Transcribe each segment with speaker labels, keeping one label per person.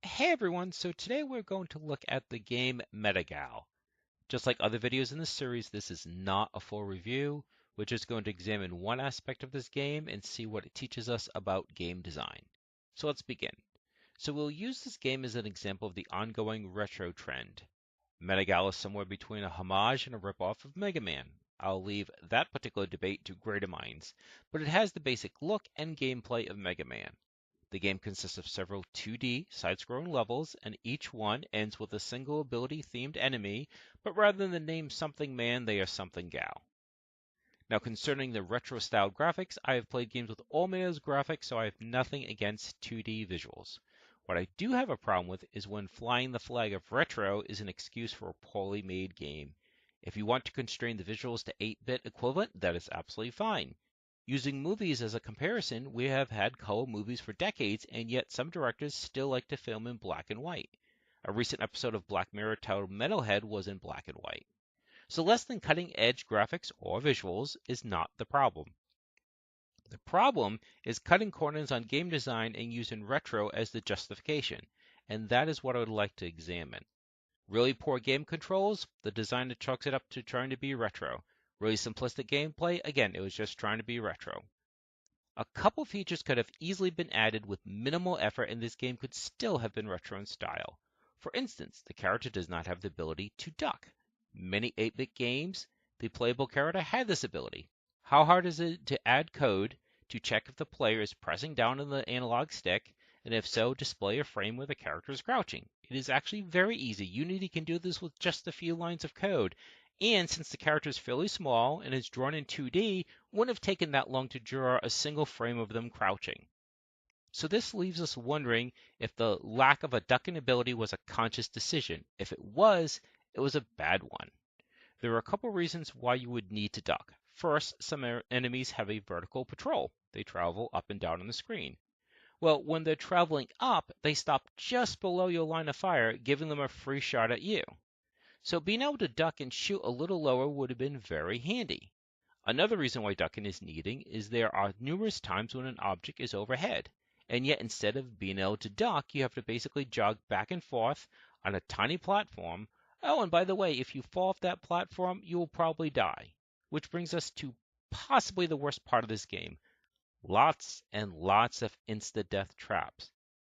Speaker 1: Hey everyone, so today we're going to look at the game Metagal. Just like other videos in this series, this is not a full review. We're just going to examine one aspect of this game and see what it teaches us about game design. So let's begin. So we'll use this game as an example of the ongoing retro trend. Metagal is somewhere between a homage and a ripoff of Mega Man. I'll leave that particular debate to greater minds, but it has the basic look and gameplay of Mega Man. The game consists of several 2D side-scrolling levels, and each one ends with a single ability-themed enemy, but rather than name something man, they are something gal. Now, concerning the retro-style graphics, I have played games with all manners of graphics, so I have nothing against 2D visuals. What I do have a problem with is when flying the flag of retro is an excuse for a poorly made game. If you want to constrain the visuals to 8-bit equivalent, that is absolutely fine. Using movies as a comparison, we have had color movies for decades, and yet some directors still like to film in black and white. A recent episode of Black Mirror titled Metalhead was in black and white. So less than cutting edge graphics or visuals is not the problem. The problem is cutting corners on game design and using retro as the justification, and that is what I would like to examine. Really poor game controls, the designer chalks it up to trying to be retro. Really simplistic gameplay, again, it was just trying to be retro. A couple features could have easily been added with minimal effort and this game could still have been retro in style. For instance, the character does not have the ability to duck. Many 8-bit games, the playable character had this ability. How hard is it to add code to check if the player is pressing down on the analog stick, and if so, display a frame where the character is crouching? It is actually very easy. Unity can do this with just a few lines of code. And since the character is fairly small and is drawn in 2D, wouldn't have taken that long to draw a single frame of them crouching. So this leaves us wondering if the lack of a ducking ability was a conscious decision. If it was a bad one. There are a couple reasons why you would need to duck. First, some enemies have a vertical patrol. They travel up and down on the screen. Well, when they're traveling up, they stop just below your line of fire, giving them a free shot at you. So being able to duck and shoot a little lower would have been very handy. Another reason why ducking is needed is there are numerous times when an object is overhead, and yet instead of being able to duck, you have to basically jog back and forth on a tiny platform. Oh, and by the way, if you fall off that platform, you will probably die. Which brings us to possibly the worst part of this game. Lots and lots of insta-death traps.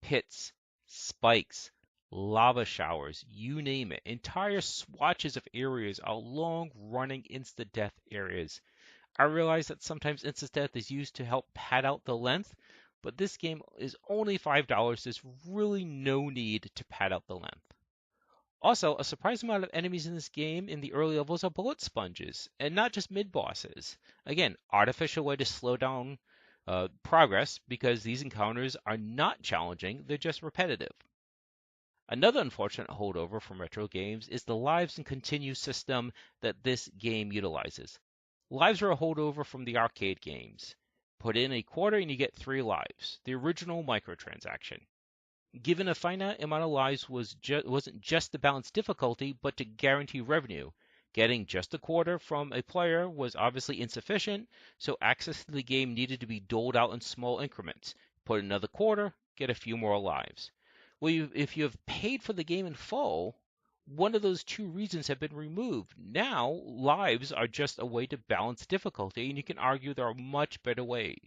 Speaker 1: Pits, spikes, lava showers, you name it. Entire swatches of areas are long-running insta-death areas. I realize that sometimes insta-death is used to help pad out the length, but this game is only $5. There's really no need to pad out the length. Also, a surprising amount of enemies in this game in the early levels are bullet sponges, and not just mid-bosses. Again, artificial way to slow down progress because these encounters are not challenging, they're just repetitive. Another unfortunate holdover from retro games is the lives and continue system that this game utilizes. Lives are a holdover from the arcade games. Put in a quarter and you get 3 lives, the original microtransaction. Given a finite amount of lives wasn't just to balance difficulty, but to guarantee revenue. Getting just a quarter from a player was obviously insufficient, so access to the game needed to be doled out in small increments. Put another quarter, get a few more lives. Well, if you have paid for the game in full, one of those two reasons have been removed. Now, lives are just a way to balance difficulty, and you can argue there are much better ways.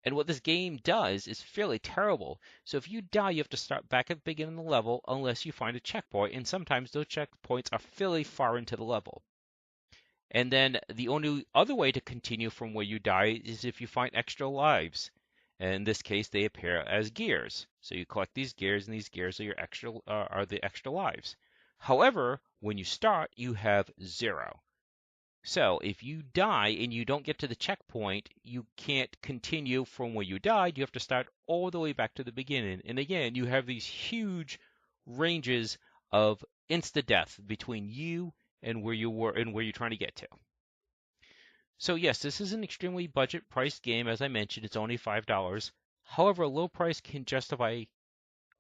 Speaker 1: And what this game does is fairly terrible. So if you die, you have to start back at the beginning of the level unless you find a checkpoint, and sometimes those checkpoints are fairly far into the level. And then the only other way to continue from where you die is if you find extra lives. And in this case, they appear as gears. So you collect these gears, and these gears are are the extra lives. However, when you start, you have 0. So if you die and you don't get to the checkpoint, you can't continue from where you died. You have to start all the way back to the beginning. And again, you have these huge ranges of insta-death between you and where you were and where you're trying to get to. So yes, this is an extremely budget-priced game. As I mentioned, it's only $5. However, a low price can justify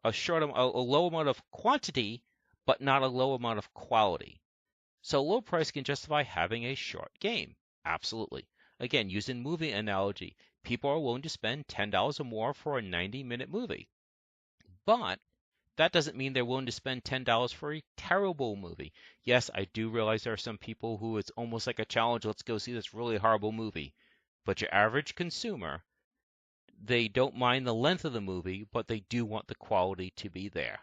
Speaker 1: a low amount of quantity, but not a low amount of quality. So low price can justify having a short game. Absolutely. Again, using movie analogy, people are willing to spend $10 or more for a 90-minute movie. But that doesn't mean they're willing to spend $10 for a terrible movie. Yes, I do realize there are some people who it's almost like a challenge. Let's go see this really horrible movie. But your average consumer, they don't mind the length of the movie, but they do want the quality to be there.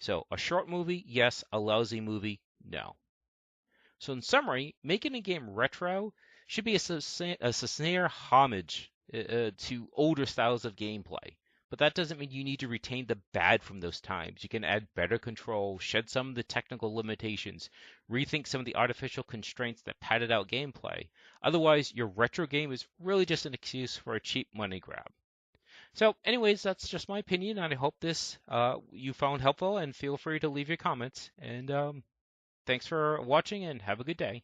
Speaker 1: So a short movie, yes. A lousy movie, no. So in summary, making a game retro should be a sincere homage to older styles of gameplay. But that doesn't mean you need to retain the bad from those times. You can add better control, shed some of the technical limitations, rethink some of the artificial constraints that padded out gameplay. Otherwise, your retro game is really just an excuse for a cheap money grab. So, anyways, that's just my opinion, and I hope this you found helpful. And feel free to leave your comments. And thanks for watching, and have a good day.